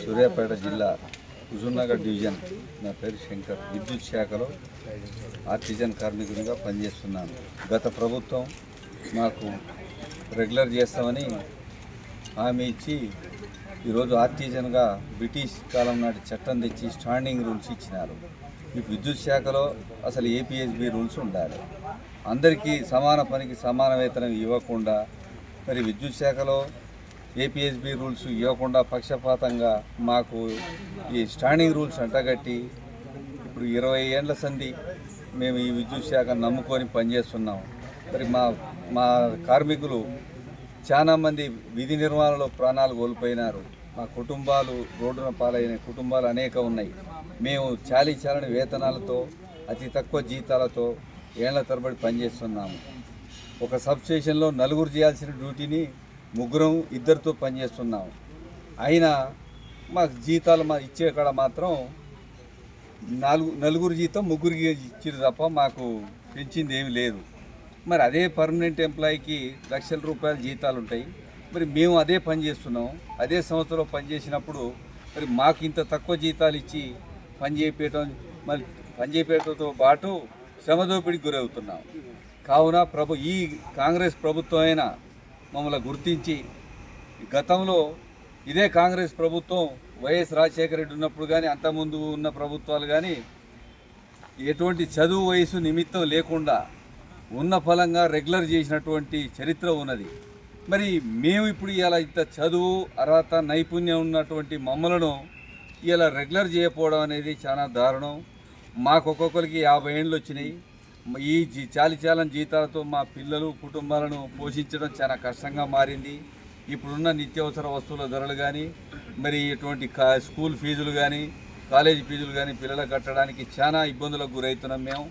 సూర్యాపేట జిల్లా హుజూర్నగర్ డివిజన్. నా పేరు శంకర్. విద్యుత్ శాఖలో ఆర్టిజన్ కార్మికునిగా పనిచేస్తున్నాను. గత ప్రభుత్వం మాకు రెగ్యులర్ చేస్తామని హామీ ఇచ్చి ఈరోజు ఆర్టిజన్గా బ్రిటిష్ కాలం నాటి చట్టం తెచ్చి స్టాండింగ్ రూల్స్ ఇచ్చినారు. ఈ విద్యుత్ శాఖలో అసలు ఏపీఎస్బి రూల్స్ ఉండాలి. అందరికీ సమాన పనికి సమాన వేతనం ఇవ్వకుండా మరి విద్యుత్ శాఖలో ఏపీఎస్బి రూల్స్ ఇవ్వకుండా పక్షపాతంగా మాకు ఈ స్టాండింగ్ రూల్స్ అంటగట్టి ఇప్పుడు 20 ఏళ్ల సంధి మేము ఈ విద్యుత్ శాఖ నమ్ముకొని పనిచేస్తున్నాం. మరి మా కార్మికులు చాలామంది విధి నిర్వహణలో ప్రాణాలు కోల్పోయినారు. మా కుటుంబాలు రోడ్డున పాలైన కుటుంబాలు అనేక ఉన్నాయి. మేము చాలని వేతనాలతో అతి తక్కువ జీతాలతో ఏళ్ల తరబడి పనిచేస్తున్నాము. ఒక సబ్స్టేషన్లో 4 చేయాల్సిన డ్యూటీని 2 పనిచేస్తున్నాము. అయినా మాకు జీతాలు ఇచ్చే కాడ మాత్రం 4 జీతం 3 ఇచ్చారు తప్ప మాకు పెంచింది ఏమి లేదు. మరి అదే పర్మనెంట్ ఎంప్లాయీకి లక్షల రూపాయల జీతాలు ఉంటాయి. మరి మేము అదే పని చేస్తున్నాం. అదే సంస్థలో పనిచేసినప్పుడు మరి మాకు ఇంత తక్కువ జీతాలు ఇచ్చి పనిచేయటంతో పాటు శ్రమదోపిడికి గురవుతున్నాం. కావున ఈ కాంగ్రెస్ ప్రభుత్వం అయినా మమ్మల్ని గుర్తించి, గతంలో ఇదే కాంగ్రెస్ ప్రభుత్వం వైఎస్ రాజశేఖర రెడ్డి ఉన్నప్పుడు కానీ అంతకుముందు ఉన్న ప్రభుత్వాలు కానీ ఎటువంటి చదువు వయసు నిమిత్తం లేకుండా ఉన్న ఫలంగా రెగ్యులర్ చేసినటువంటి చరిత్ర ఉన్నది. మరి మేము ఇప్పుడు ఇలా ఇంత చదువు అర్హత నైపుణ్యం ఉన్నటువంటి మమ్మలను ఇలా రెగ్యులర్ చేయకపోవడం అనేది చాలా దారుణం. మాకు ఒక్కొక్కరికి 50 ఏళ్ళు వచ్చినాయి. ఈ చాలని జీతాలతో మా పిల్లలు కుటుంబాలను పోషించడం చాలా కష్టంగా మారింది. ఇప్పుడున్న నిత్యావసర వస్తువుల ధరలు కానీ మరి ఇటువంటి స్కూల్ ఫీజులు కానీ కాలేజీ ఫీజులు కానీ పిల్లలకు కట్టడానికి చాలా ఇబ్బందులకు గురవుతున్నాం మేము.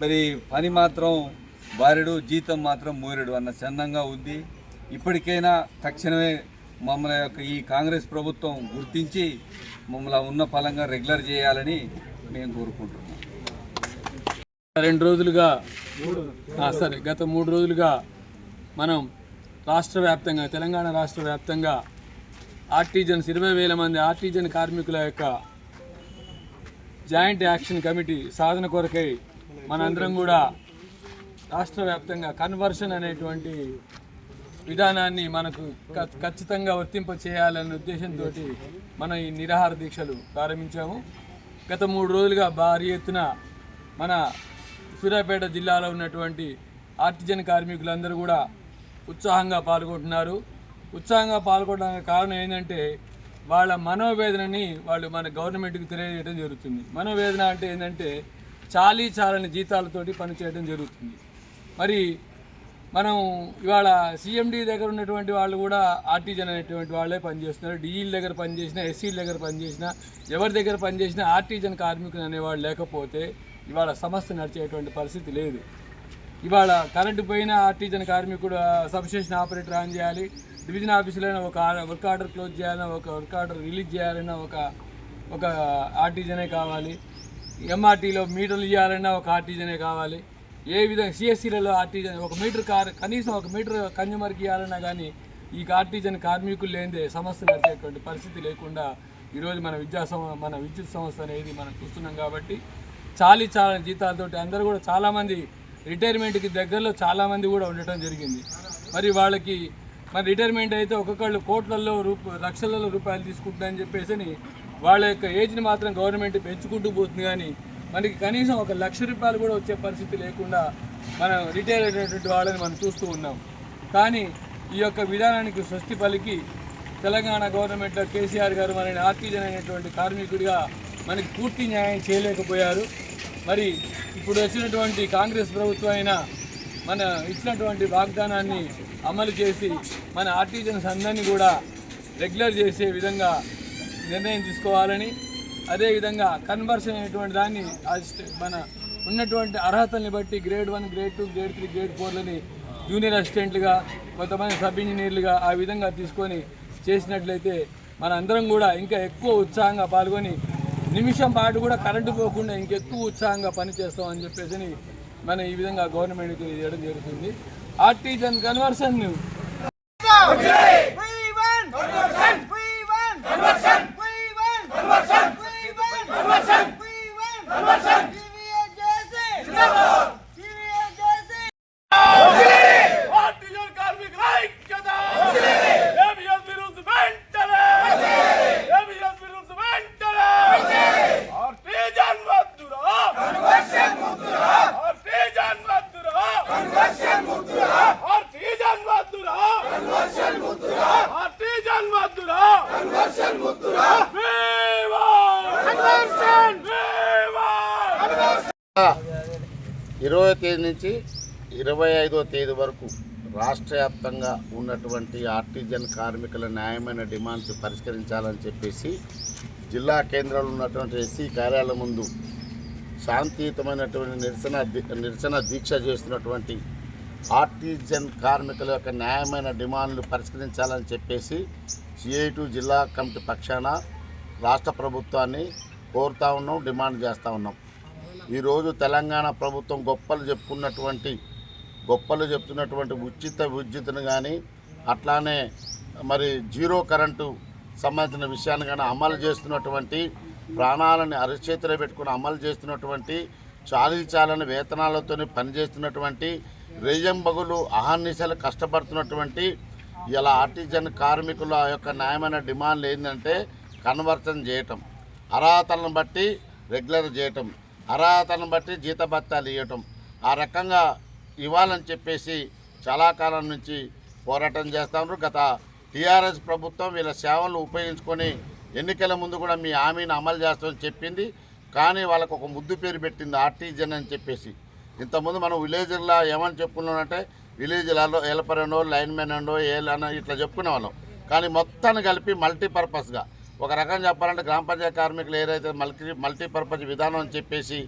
మరి పని మాత్రం బారెడు, జీతం మాత్రం మూరెడు అన్న చందంగా ఉంది. ఇప్పటికైనా తక్షణమే మమ్మల్ని ఈ కాంగ్రెస్ ప్రభుత్వం గుర్తించి మమ్మల్ని ఉన్న ఫలంగా రెగ్యులర్ చేయాలని మేము కోరుకుంటున్నాం. గత 3 రోజులుగా మనం తెలంగాణ రాష్ట్ర వ్యాప్తంగా ఆర్టిజన్స్ 20,000 మంది ఆర్టిజన్ కార్మికుల యొక్క జాయింట్ యాక్షన్ కమిటీ సాధన కొరకై మనందరం కూడా రాష్ట్ర వ్యాప్తంగా కన్వర్షన్ అనేటువంటి విధానాన్ని మనకు ఖచ్చితంగా వర్తింప చేయాలనే ఉద్దేశంతో మనం ఈ నిరాహార దీక్షలు ప్రారంభించాము. గత 3 రోజులుగా భారీ ఎత్తున మన సూర్యాపేట జిల్లాలో ఉన్నటువంటి ఆర్టిజన్ కార్మికులందరూ కూడా ఉత్సాహంగా పాల్గొంటున్నారు. ఉత్సాహంగా పాల్గొనడానికి కారణం ఏంటంటే వాళ్ళ మనోవేదనని వాళ్ళు మన గవర్నమెంట్కి తెలియజేయడం జరుగుతుంది. మనోవేదన అంటే ఏంటంటే చాలని జీతాలతోటి పనిచేయడం జరుగుతుంది. మరి మనం ఇవాళ సిఎండి దగ్గర ఉన్నటువంటి వాళ్ళు కూడా ఆర్టిజన్ అనేటువంటి వాళ్ళే పనిచేస్తున్నారు. డిఈల దగ్గర పనిచేసినా, ఎస్సీల దగ్గర పనిచేసినా, ఎవరి దగ్గర పనిచేసినా ఆర్టిజన్ కార్మికులు అనేవాళ్ళు లేకపోతే ఇవాళ సమస్య నడిచేటువంటి పరిస్థితి లేదు. ఇవాళ కరెంటు పోయిన ఆర్టిజన్ కార్మికుడు సబ్స్టేషన్ ఆపరేటర్ ఆన్ చేయాలి, డివిజన్ ఆఫీసులైనా ఒక వర్క్ ఆర్డర్ క్లోజ్ చేయాలన్నా, ఒక వర్క్ ఆర్డర్ రిలీజ్ చేయాలన్నా ఒక ఆర్టిజనే కావాలి. ఎంఆర్టీలో మీటర్లు ఇవ్వాలన్నా ఒక ఆర్టిజనే కావాలి. ఏ విధంగా సిఎస్సీలలో ఆర్టిజన్ కనీసం 1 మీటర్ కన్జ్యూమర్కి ఇవ్వాలన్నా కానీ ఈ ఆర్టిజన్ కార్మికులు లేనిదే సమస్య నడిచేటువంటి పరిస్థితి లేకుండా ఈరోజు మన విద్యుత్ సంస్థ అనేది మనం చూస్తున్నాం. కాబట్టి చాలా జీతాలతోటి అందరూ కూడా చాలామంది రిటైర్మెంట్కి దగ్గరలో చాలామంది కూడా ఉండటం జరిగింది. మరి వాళ్ళకి రిటైర్మెంట్ అయితే ఒక్కొక్కళ్ళు కోట్లలో లక్షలలో రూపాయలు తీసుకుంటుందని చెప్పేసి వాళ్ళ యొక్క ఏజ్ని మాత్రం గవర్నమెంట్ పెంచుకుంటూ పోతుంది. కానీ మనకి కనీసం 1 లక్ష రూపాయలు కూడా వచ్చే పరిస్థితి లేకుండా మనం రిటైర్ అయినటువంటి వాళ్ళని మనం చూస్తూ ఉన్నాం. కానీ ఈ యొక్క విధానానికి స్వస్తి పలికి తెలంగాణ గవర్నమెంట్లో కేసీఆర్ గారు మనని ఆర్టిజన్ అనేటువంటి కార్మికుడిగా మనకి పూర్తి న్యాయం చేయలేకపోయారు. మరి ఇప్పుడు వచ్చినటువంటి కాంగ్రెస్ ప్రభుత్వం అయినా మన ఇచ్చినటువంటి వాగ్దానాన్ని అమలు చేసి మన ఆర్టిజన్స్ అందరినీ కూడా రెగ్యులర్ చేసే విధంగా నిర్ణయం తీసుకోవాలని, అదేవిధంగా కన్వర్షన్ అనేటువంటి దాన్ని మన ఉన్నటువంటి అర్హతల్ని బట్టి గ్రేడ్ 1, గ్రేడ్ 2, గ్రేడ్ 3, గ్రేడ్ 4లని జూనియర్ అసిస్టెంట్లుగా, కొంతమంది సబ్ ఇంజనీర్లుగా ఆ విధంగా తీసుకొని చేసినట్లయితే మన అందరం కూడా ఇంకా ఎక్కువ ఉత్సాహంగా పాల్గొని నిమిషం పాటు కూడా కరెంటు పోకుండా ఇంకెక్కువ ఉత్సాహంగా పనిచేస్తామని చెప్పేసి మనం ఈ విధంగా గవర్నమెంట్కి చేయడం జరుగుతుంది. ఆర్టిజన్ కన్వర్షన్ ఇరవై తేదీ నుంచి 25వ తేదీ వరకు రాష్ట్ర వ్యాప్తంగా ఉన్నటువంటి ఆర్టిజన్ కార్మికుల న్యాయమైన డిమాండ్స్ పరిష్కరించాలని చెప్పేసి జిల్లా కేంద్రంలో ఉన్నటువంటి ఎస్సీ కార్యాలయం ముందు శాంతియుతమైనటువంటి నిరసన దీక్ష చేస్తున్నటువంటి ఆర్టిజన్ కార్మికుల యొక్క న్యాయమైన డిమాండ్లు పరిష్కరించాలని చెప్పేసి సిఐటి జిల్లా కమిటీ పక్షాన రాష్ట్ర ప్రభుత్వాన్ని కోరుతా ఉన్నాం, డిమాండ్ చేస్తూ ఉన్నాం. ఈరోజు తెలంగాణ ప్రభుత్వం గొప్పలు చెప్తున్నటువంటి ఉచిత విద్యుత్తును కానీ అట్లానే మరి జీరో కరెంటు సంబంధించిన విషయాన్ని కానీ అమలు చేస్తున్నటువంటి, ప్రాణాలను అరచేతిలో పెట్టుకుని అమలు చేస్తున్నటువంటి, చాలని వేతనాలతో పనిచేస్తున్నటువంటి, రేయంబగులు అహర్నిశలు కష్టపడుతున్నటువంటి ఇలా ఆర్టిజన్ కార్మికుల యొక్క న్యాయమైన డిమాండ్లు ఏంటంటే కన్వర్షన్ చేయటం, అర్హతలను బట్టి రెగ్యులర్ చేయటం, అర్హతలను బట్టి జీతభత్యాలు ఇవ్వటం, ఆ రకంగా ఇవ్వాలని చెప్పేసి చాలా కాలం నుంచి పోరాటం చేస్తూ ఉన్నారు. గత టీఆర్ఎస్ ప్రభుత్వం వీళ్ళ సేవలు ఉపయోగించుకొని ఎన్నికల ముందు కూడా మీ హామీని అమలు చేస్తామని చెప్పింది. కానీ వాళ్ళకు ఒక ముద్దు పేరు పెట్టింది ఆర్టిజన్ అని చెప్పేసి. ఇంతకుముందు మనం విలేజ్లో ఏమని చెప్పుకున్నామంటే విలేజ్లలో హెల్పర్ అనో లైన్మెన్ అనో ఏలనో ఇట్లా చెప్పుకునే వాళ్ళం. కానీ మొత్తాన్ని కలిపి మల్టీపర్పస్గా ఒక రకం చెప్పాలంటే గ్రామ పంచాయతీ కార్మికులు ఏదైతే మల్టీపర్పస్ విధానం అని చెప్పేసి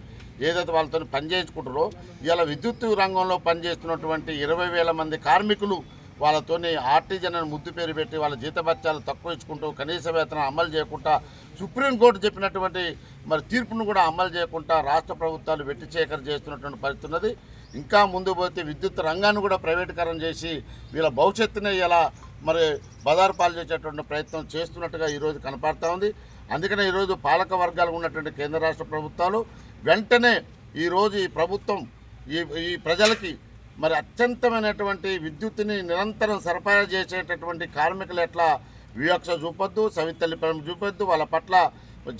ఏదైతే వాళ్ళతో పనిచేయించుకుంటారో ఇలా విద్యుత్ రంగంలో పనిచేస్తున్నటువంటి 20,000 మంది కార్మికులు వాళ్ళతోని ఆర్టిజన్ అని ముద్దు పేరు పెట్టి వాళ్ళ జీతభత్యాలు తక్కువ ఇచ్చుకుంటూ కనీస వేతనం అమలు చేయకుండా సుప్రీంకోర్టు చెప్పినటువంటి మరి తీర్పును కూడా అమలు చేయకుండా రాష్ట్ర ప్రభుత్వాలు వెట్టి సేకరణ చేస్తున్నటువంటి పరిస్థితి ఉన్నది. ఇంకా ముందు పోతే విద్యుత్ రంగాన్ని కూడా ప్రైవేటీకరణ చేసి వీళ్ళ భవిష్యత్తుని ఇలా మరి బజారు పాలు చేసేటువంటి ప్రయత్నం చేస్తున్నట్టుగా ఈరోజు కనపడుతూ ఉంది. అందుకనే ఈరోజు పాలక వర్గాలు ఉన్నటువంటి కేంద్ర రాష్ట్ర ప్రభుత్వాలు వెంటనే ఈరోజు ఈ ప్రభుత్వం ఈ ప్రజలకి మరి అత్యంతమైనటువంటి విద్యుత్తుని నిరంతరం సరఫరా చేసేటటువంటి కార్మికులు ఎట్లా వివక్ష చూపొద్దు, సవితల్లి ప్రేమ చూపొద్దు, వాళ్ళ పట్ల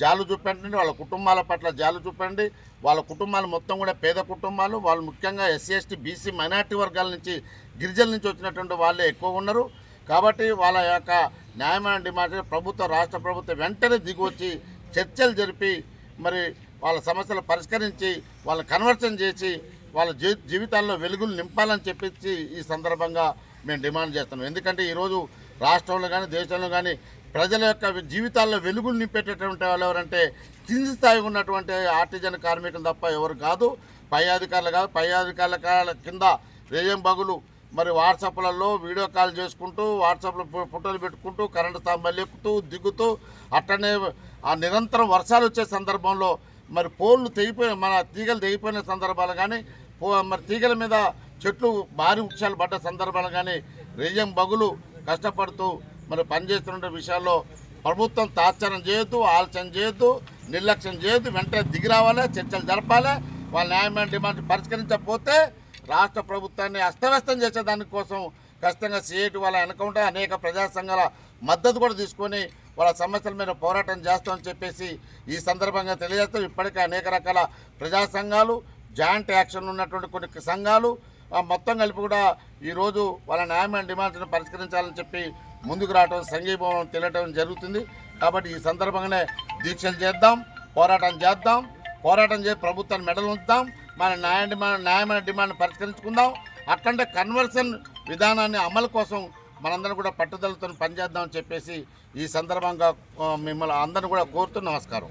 జాలు చూపండి, వాళ్ళ కుటుంబాల పట్ల జాలు చూపండి. వాళ్ళ కుటుంబాలు మొత్తం కూడా పేద కుటుంబాలు, వాళ్ళు ముఖ్యంగా ఎస్సీ ఎస్టీ బీసీ మైనార్టీ వర్గాల నుంచి గిరిజనుల నుంచి వచ్చినటువంటి వాళ్ళే ఎక్కువ ఉన్నారు. కాబట్టి వాళ్ళ యొక్క న్యాయమైన డిమాండ్ ప్రభుత్వం రాష్ట్ర ప్రభుత్వం వెంటనే దిగివచ్చి చర్చలు జరిపి మరి వాళ్ళ సమస్యలు పరిష్కరించి వాళ్ళని కన్వర్షన్ చేసి వాళ్ళ జీవితాల్లో వెలుగులు నింపాలని చెప్పేసి ఈ సందర్భంగా మేము డిమాండ్ చేస్తున్నాం. ఎందుకంటే ఈరోజు రాష్ట్రంలో కానీ దేశంలో కానీ ప్రజల యొక్క జీవితాల్లో వెలుగులు నింపేటటువంటి వాళ్ళు ఎవరంటే కింది స్థాయిగా ఉన్నటువంటి ఆర్టిజన్ కార్మికులు తప్ప ఎవరు కాదు. పై అధికారులు కాదు. పై అధికారుల కింద రేయంబగులు మరి వాట్సాప్లలో వీడియో కాల్ చేసుకుంటూ వాట్సాప్లో ఫోటోలు పెట్టుకుంటూ కరెంటు స్తంభాలు ఎక్కుతూ దిగుతూ అట్టనే ఆ నిరంతరం వర్షాలు వచ్చే సందర్భంలో మరి పోళ్ళు తెగిపోయిన మన తీగలు తెగిపోయిన సందర్భాలు కానీ మరి తీగల మీద చెట్లు భారీ వృక్షాలు పడ్డ సందర్భాలు కానీ రేయంబగులు కష్టపడుతూ మరి పనిచేస్తున్న విషయాల్లో ప్రభుత్వం తాత్సారం చేయొద్దు, ఆలస్యం చేయొద్దు, నిర్లక్ష్యం చేయొద్దు. వెంటనే దిగి రావాలి, చర్చలు జరపాలి. వాళ్ళ న్యాయమైన డిమాండ్ పరిష్కరించకపోతే రాష్ట్ర ప్రభుత్వాన్ని అస్తవ్యస్తం చేసే దానికోసం ఖచ్చితంగా సిఐటి వాళ్ళ వెనక అనేక ప్రజా సంఘాల మద్దతు కూడా తీసుకొని వాళ్ళ సమస్యల మీద పోరాటం చేస్తామని చెప్పేసి ఈ సందర్భంగా తెలియజేస్తాం. ఇప్పటికే అనేక రకాల ప్రజా సంఘాలు, జాయింట్ యాక్షన్ ఉన్నటువంటి కొన్ని సంఘాలు మొత్తం కలిపి కూడా ఈరోజు వాళ్ళ న్యాయమైన డిమాండ్స్ను పరిష్కరించాలని చెప్పి ముందుకు రావడం, సంఘీభావం తెలియటం జరుగుతుంది. కాబట్టి ఈ సందర్భంగానే దీక్షలు చేద్దాం, పోరాటం చేసి ప్రభుత్వాన్ని మెడలు ఉంచుదాం, మన న్యాయమైన డిమాండ్ పరిష్కరించుకుందాం. అట్లంటే కన్వర్షన్ విధానాన్ని అమలు కోసం మనందరం కూడా పట్టుదలతో పనిచేద్దామని చెప్పేసి ఈ సందర్భంగా మిమ్మల్ని అందరిని కూడా కోరుతూ నమస్కారం.